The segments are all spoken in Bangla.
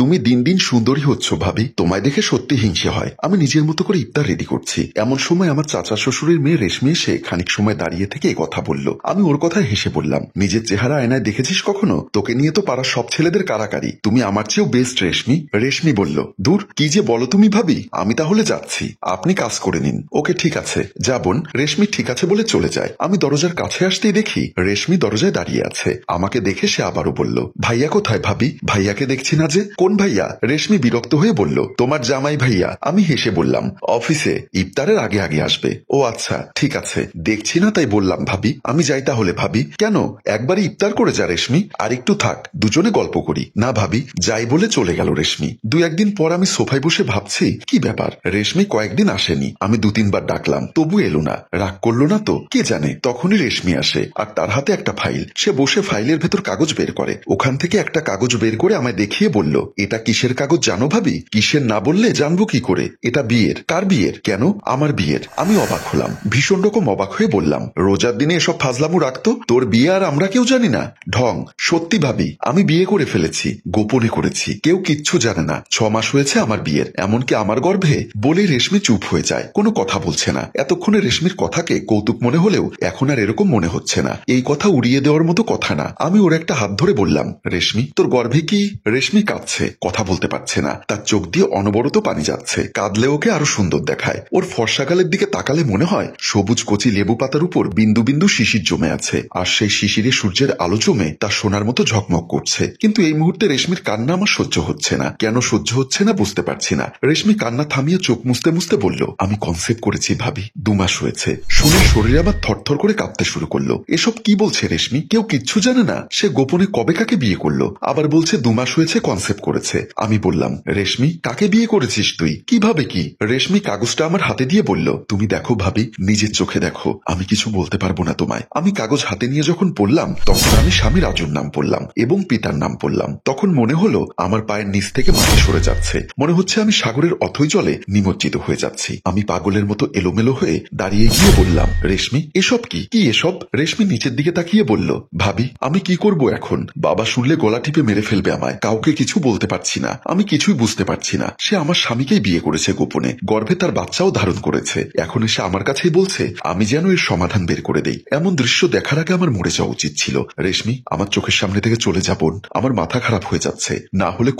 তুমি দিন দিন সুন্দরী হচ্ছ ভাবি, তোমায় দেখে সত্যি হিংসে হয়। আমি নিজের মতো করে ইফতার রেডি করছি, এমন সময় আমার চাচা শ্বশুরের মেয়ে রেশমি এসে খানিক সময় দাঁড়িয়ে থেকে এই কথা বলল। আমি ওর কথায় হেসে বললাম, নিজের চেহারা আয়নায় দেখেছিস কখনো? তোকে নিয়ে তো পাড়ার সব ছেলেদের কারাকারি, তুমি আমার চেয়েও বেস্ট রেশমি। রেশমি বলল, দূর কি যে বলো তুমি ভাবি, আমি তাহলে যাচ্ছি, আপনি কাজ করে নিন। ওকে ঠিক আছে, যা বোন। রেশমি ঠিক আছে বলে চলে যায়। আমি দরজার কাছে আসতেই দেখি রেশমি দরজায় দাঁড়িয়ে আছে। আমাকে দেখে সে আবারও বলল, ভাইয়া কোথায় ভাবি? ভাইয়াকে দেখছি না যে। কোন ভাইয়া? রেশমি বিরক্ত হয়ে বলল, তোমার জামাই ভাইয়া। আমি হেসে বললাম, অফিসে ইফতারের আগে আগে আসবে। ও আচ্ছা ঠিক আছে, দেখছি না তাই বললাম ভাবি। আমি যাই তাহলে ভাবি। কেন, একবারই ইফতার করে যা রেশমি, আর একটু থাক, দুজনে গল্প করি। না ভাবি, যাই বলে চলে গেল রেশমি। দু একদিন পর আমি সোফায় বসে ভাবছি কি ব্যাপার, রেশমি কয়েকদিন আসেনি। আমি 2-3 বার ডাকলাম, তবু এলো না। রাগ করলো না তো? কে জানে। তখনই রেশমি আসে, আর তার হাতে একটা ফাইল। সে বসে ফাইলের ভেতর কাগজ বের করে, ওখান থেকে একটা কাগজ বের করে আমায় দেখিয়ে বলল, এটা কিসের কাগজ জানো ভাবি? কিসের না বললে জানবো কি করে? এটা বিয়ের। কার বিয়ের? কেন, আমার বিয়ের। আমি অবাক হলাম, ভীষণ রকম অবাক হয়ে বললাম, রোজার দিনে এসব ফাজলামু রাখতো? তোর বিয়ে আর আমরা কেউ জানি না? ঢং। সত্যি ভাবি, আমি বিয়ে করে ফেলেছি, গোপনে করেছি, কেউ কিচ্ছু জানে না। 6 মাস হয়েছে আমার বিয়ের, এমনকি আমার গর্ভে। বলে রেশমি চুপ হয়ে যায়, কোনো কথা বলছে না। এতক্ষণে রেশমির কথাকে কৌতুক মনে হলেও এখন আর এরকম মনে হচ্ছে না। এই কথা উড়িয়ে দেওয়ার মতো কথা না। আমি ওর একটা হাত ধরে বললাম, রেশমি তোর গর্ভে কি? রেশমি কাঁদছে, কথা বলতে পারছে না, তার চোখ দিয়ে অনবরত পানি যাচ্ছে। কাঁদলে ওকে আরো সুন্দর দেখায়। ওর ফর্সাগালের দিকে তাকালে মনে হয় সবুজ কচি লেবু পাতার উপর বিন্দু বিন্দু শিশির জমে আছে, আর সেই শিশিরে সূর্যের আলো জমে তার সোনার মতো ঝকমক করছে। কিন্তু এই মুহূর্তে রেশমির কান্না আমার সহ্য হচ্ছে না। কেন সহ্য হচ্ছে না বুঝতে পারছি না। রেশমি কান্না থামিয়ে চোখ মুছতে মুছতে বলল, আমি কনসেপ্ট করেছি ভাবি, 2 মাস হয়েছে। শুনে শরীর আবার থরথর করে কাঁপতে শুরু করলো। এসব কি বলছে রেশমি? কেউ কিচ্ছু জানে না? সে গোপনে কবে কাকে বিয়ে করলো, আবার বলছে 2 মাস হয়েছে কনসেপ্ট করেছে। আমি বললাম, রেশমি কাকে বিয়ে করেছিস তুই? কিভাবে কি? রেশমি কাগজটা আমার হাতে দিয়ে বলল, তুমি দেখো ভাবি, নিজের চোখে দেখো, আমি কিছু বলতে পারবো না তোমায়। আমি কাগজ হাতে নিয়ে যখন পড়লাম, তখন আমি স্বামী রাজুর নাম পড়লাম এবং পিতার নাম পড়লাম। তখন মনে হলো আমার পায়ের নিচ থেকে মাটি সরে যাচ্ছে, মনে হচ্ছে আমি সাগরের অথই জলে নিমজ্জিত হয়ে যাচ্ছি। আমি পাগলের মতো এলোমেলো হয়ে দাঁড়িয়ে গিয়ে বললাম, রেশমি এসব কি? কি এসব? রেশমি নিচের দিকে তাকিয়ে বলল, ভাবি আমি কি করব এখন? বাবা শুনলে গলা টিপে মেরে ফেলবে আমায়। কাউকে কিছু বলতে পারছি না, আমি কিছুই বুঝতে পারছি না। সে আমার স্বামীকেই বিয়ে করেছে গোপনে, গর্ভে তার বাচ্চাও ধারণ করেছে। এখন এসে আমার কাছেই বলছে আমি যেন এর সমাধান বের করে দেই। এমন দৃশ্য দেখার আগে আমার মরে যাওয়া উচিত ছিল। রেশমি আমার চোখের সামনে থেকে চলে যাবন, আমার মাথা খারাপ হয়ে যাচ্ছে, না হলে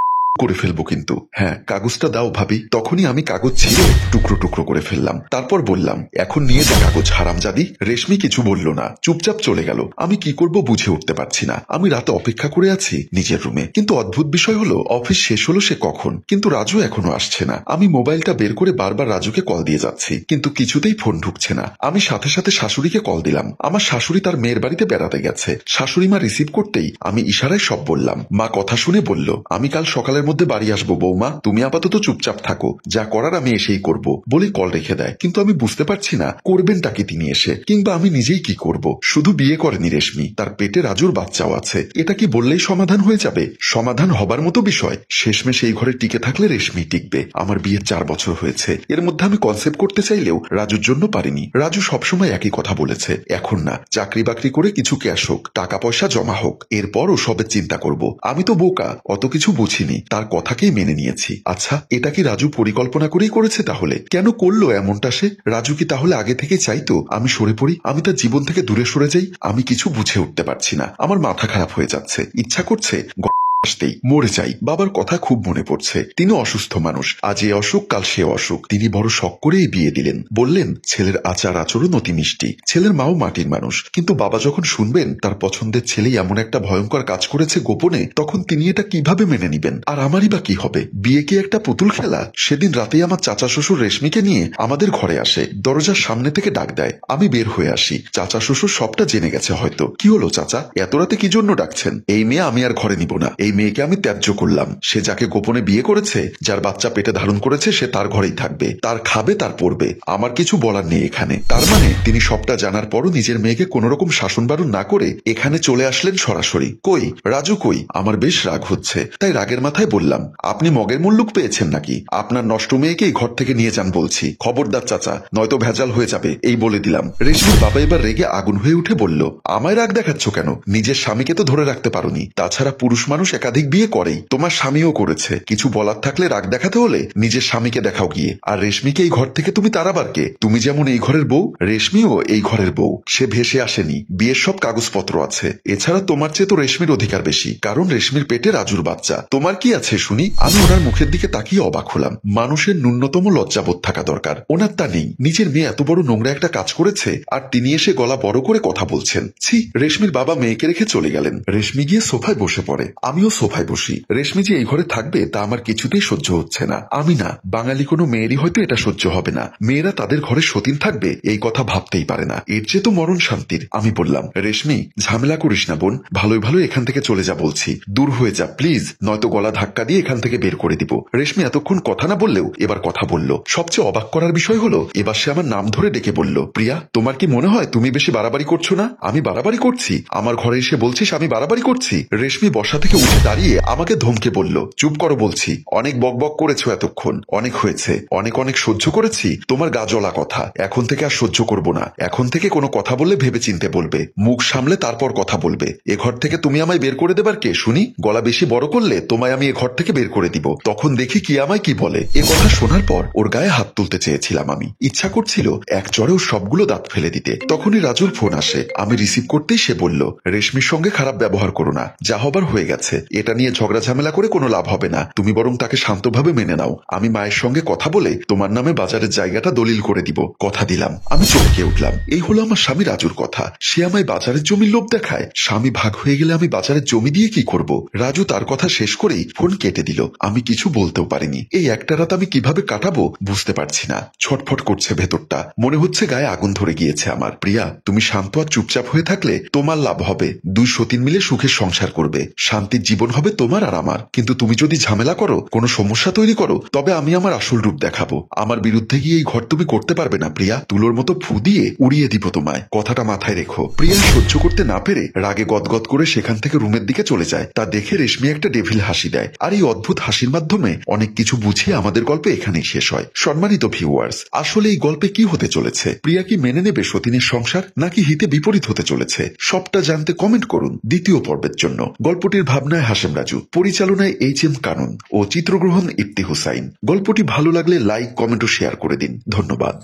করে ফেলবো কিন্তু। হ্যাঁ কাগজটা দাও ভাবি। তখনই আমি কাগজ ছিঁড়ে টুকরো টুকরো করে ফেললাম। তারপর বললাম, এখন নিয়ে যা কাগজ হারামজাদি। রেশমি কিছু বলল না, চুপচাপ চলে গেল। আমি কি করব বুঝে উঠতে পারছি না। আমি রাতে অপেক্ষা করে আছি নিজের রুমে, কিন্তু অদ্ভুত বিষয় হলো অফিস শেষ হলো সে কখন, কিন্তু রাজু এখনো আসছে না। আমি মোবাইলটা বের করে বারবার রাজুকে কল দিয়ে যাচ্ছি, কিন্তু কিছুতেই ফোন ঢুকছে না। আমি সাথে সাথে শাশুড়িকে কল দিলাম। আমার শাশুড়ি তার মেয়ের বাড়িতে বেড়াতে গেছে। শাশুড়ি মা রিসিভ করতেই আমি ইশারায় সব বললাম। মা কথা শুনে বলল, আমি কাল সকালের মধ্যে বাড়ি আসবো বৌমা, তুমি আপাতত চুপচাপ থাকো, যা করার আমি এসেই করব বলে কল রেখে দেয়। কিন্তু আমি বুঝতে পারছি না করবেনটা কি তিনি এসে, কিংবা আমি নিজেই কি করব। শুধু বিয়ে করেনি রেশমি, তার পেটে রাজুর বাচ্চাও আছে। এটা কি বললেই সমাধান হয়ে যাবে? সমাধান হবার মতো বিষয়? শেষমেশ এই ঘরে টিকে থাকলে রেশমি টিকবে। আমার বিয়ের 4 বছর হয়েছে, এর মধ্যে আমি কনসেপ্ট করতে চাইলেও রাজুর জন্য পারিনি। রাজু সবসময় একই কথা বলেছে, এখন না, চাকরি বাকরি করে কিছু ক্যাশ হোক, টাকা পয়সা জমা হোক, এরপর ও সবের চিন্তা করব। আমি তো বোকা, অত কিছু বুঝিনি, তার কথাকেই মেনে নিয়েছি। আচ্ছা এটা কি রাজু পরিকল্পনা করেই করেছে? তাহলে কেন করলো এমনটা সে? রাজু কি তাহলে আগে থেকে চাইতো আমি সরে পড়ি, আমি তার জীবন থেকে দূরে সরে যাই? আমি কিছু বুঝে উঠতে পারছি না। আমার মাথা খারাপ হয়ে যাচ্ছে, ইচ্ছা করছে আসতেই মরে যাই। বাবার কথা খুব মনে পড়ছে। তিনি অসুস্থ মানুষ, আজ এ অসুখ কাল সে অসুখ। তিনি বড় শখ করেই বিয়ে দিলেন, বললেন ছেলের আচার আচরণ অতি মিষ্টি। ছেলের মাও মাটির মানুষ, কিন্তু বাবা যখন শুনবেন তার পছন্দের ছেলেই এমন একটা ভয়ঙ্কর কাজ করেছে গোপনে, তখন তিনি এটা কিভাবে মেনে নিবেন? আর আমারই বা কি হবে? বিয়ে কি একটা পুতুল খেলা? সেদিন রাতেই আমার চাচা শ্বশুর রেশমিকে নিয়ে আমাদের ঘরে আসে, দরজার সামনে থেকে ডাক দেয়। আমি বের হয়ে আসি। চাচা শ্বশুর সবটা জেনে গেছে হয়তো। কি হলো চাচা, এত রাতে কি জন্য ডাকছেন? এই মেয়ে আমি আর ঘরে নিব না। এই মেয়েকে আমি ত্যায্য করলাম। সে যাকে গোপনে বিয়ে করেছে, যার বাচ্চা পেটে ধারণ করেছে, সে তার ঘরেই থাকবে, তার খাবে, তার পড়বে। আমার কিছু বলার নেই এখানে। তার মানে তিনি সবটা জানার পরও নিজের মেয়েকে কোন রকম শাসন বারণ না করে এখানে চলে আসলেন সরাসরি। কই রাজু কই? আমার বেশ রাগ হচ্ছে, তাই রাগের মাথায় বললাম, আপনি মগের মুল্লুক পেয়েছেন নাকি? আপনার নষ্ট মেয়েকেই ঘর থেকে নিয়ে যান বলছি। খবরদার চাচা, নয়তো ভেজাল হয়ে যাবে, এই বলে দিলাম। রেশমির বাবা এবার রেগে আগুন হয়ে উঠে বলল, আমায় রাগ দেখাচ্ছ কেন? নিজের স্বামীকে তো ধরে রাখতে পারোনি। তাছাড়া পুরুষ মানুষ একাধিক বিয়ে করেই, তোমার স্বামীও করেছে। কিছু বলার থাকলে রাগ দেখাতে হলে নিজের স্বামীকে দেখাও গিয়ে। আর রেশমিকে এই ঘর থেকে তুমি তাড়াবার কে? তুমি যেমন এই ঘরের বউ, রেশমিও এই ঘরের বউ। সে ভেসে আসেনি, বিয়ের সব কাগজপত্র আছে। এছাড়া তোমার চেয়ে তো রেশমির অধিকার বেশি, কারণ রেশমির পেটে রাজুর বাচ্চা। তোমার কি আছে শুনি? আমি ওনার মুখের দিকে তাকিয়ে অবাক হলাম। মানুষের ন্যূনতম লজ্জাবোধ থাকা দরকার, ওনার তা নেই। নিজের মেয়ে এত বড় নোংরা একটা কাজ করেছে, আর তিনি এসে গলা বড় করে কথা বলছেন। ছি! রেশমির বাবা মেয়েকে রেখে চলে গেলেন। রেশমি গিয়ে সোফায় বসে পড়ে, আমিও সোফায় বসি। রেশমি যে এই ঘরে থাকবে তা আমার কিছুতেই সহ্য হচ্ছে না। আমি না, বাঙালি কোনো মেয়েরই হয়তো এটা সহ্য হবে না। মেয়েরা তাদের ঘরে সতীন থাকবে এই কথা ভাবতেই পারে না। এর চেয়ে তো মরণ শান্তির। আমি বললাম, রেশমি ঝামেলা করিস না বোন, ভালোই ভালো এখান থেকে চলে যা বলছি। দূর হয়ে যা প্লিজ, নয়তো গলা ধাক্কা দিয়ে এখান থেকে বের করে দিব। রেশমি এতক্ষণ কথা না বললেও এবার কথা বলল। সবচেয়ে অবাক করার বিষয় হলো এবার সে আমার নাম ধরে ডেকে বলল, প্রিয়া তোমার কি মনে হয় তুমি বেশি বাড়াবাড়ি করছো না? আমি বাড়াবাড়ি করছি? আমার ঘরে এসে বলছিস আমি বাড়াবাড়ি করছি? রেশমি বসা থেকে উঠে দাঁড়িয়ে আমাকে ধমকে বলল, চুপ করো বলছি। অনেক বকবক করেছো এতক্ষণ, অনেক হয়েছে। অনেক অনেক সহ্য করেছি তোমার গাজলা কথা। এখন থেকে আর সহ্য করব না। এখন থেকে কোনো কথা বললে ভেবে চিনতে বলবে, মুখ সামলে তারপর কথা বলবে। এ ঘর থেকে তুমি আমায় বের করে দেবার কে শুনি? গলা বেশি বড় করলে তোমায় আমি এ ঘর থেকে বের করে দিব, তখন দেখি কি আমায় কি বলে। এ কথা শোনার পর ওর গায়ে হাত তুলতে চেয়েছিলাম আমি, ইচ্ছা করছিল এক চড়ে ওর সবগুলো দাঁত ফেলে দিতে। তখনই রাজুর ফোন আসে। আমি রিসিভ করতেই সে বলল, রেশমির সঙ্গে খারাপ ব্যবহার করো না, যা হবার হয়ে গেছে। এটা নিয়ে ঝগড়া ঝামেলা করে কোনো লাভ হবে না। তুমি বরং তাকে শান্তভাবে মেনে নাও। আমি মায়ের সঙ্গে কথা বলে তোমার নামে বাজারের জায়গাটা দলিল করে দিব, কথা দিলাম। আমি চমকে উঠলাম। এই হলো আমার স্বামী রাজুর কথা। সে আমায় বাজারের জমির লোভ দেখায়। স্বামী ভাগ হয়ে গেলে আমি বাজারের জমি দিয়ে কি করব? রাজু তার কথা শেষ করেই ফোন কেটে দিল। আমি কিছু বলতেও পারিনি। এই একটা রাত আমি কিভাবে কাটাবো বুঝতে পারছি না। ছটফট করছে ভেতরটা, মনে হচ্ছে গায়ে আগুন ধরে গিয়েছে আমার। প্রিয়া তুমি শান্ত আর চুপচাপ হয়ে থাকলে তোমার লাভ হবে। দুই সতীন মিলে সুখের সংসার করবে, শান্তির জীবন হবে তোমার আর আমার। কিন্তু তুমি যদি ঝামেলা করো, কোনো সমস্যা তৈরি করো, তবে আমি আমার আসল রূপ দেখাবো। আমার বিরুদ্ধে গিয়ে এই ঘর তুমি করতে পারবে না প্রিয়া। তুলোর মতো ফু দিয়ে উড়িয়ে দিব তোমায়, কথাটা মাথায় রেখো। প্রিয়া সহ্য করতে না পেরে রাগে গদগদ করে সেখান থেকে রুমের দিকে চলে যায়। তা দেখে রেশমি একটা ডেভিল হাসি দেয়, আর এই অদ্ভুত হাসির মাধ্যমে অনেক কিছু বুঝিয়ে আমাদের গল্প এখানেই শেষ হয়। সম্মানিত ভিউয়ার্স, আসলে এই গল্পে কি হতে চলেছে? প্রিয়া কি মেনে নেবে সতীনের সংসার, নাকি হিতে বিপরীত হতে চলেছে? সবটা জানতে কমেন্ট করুন দ্বিতীয় পর্বের জন্য। গল্পটির ভাবনায় হাশেম রাজু, পরিচালনায় এইচ.এম. কানন ও চিত্রগ্রহণ ইফতি হুসাইন। গল্পটি ভালো লাগলে লাইক, কমেন্ট ও শেয়ার করে দিন। ধন্যবাদ।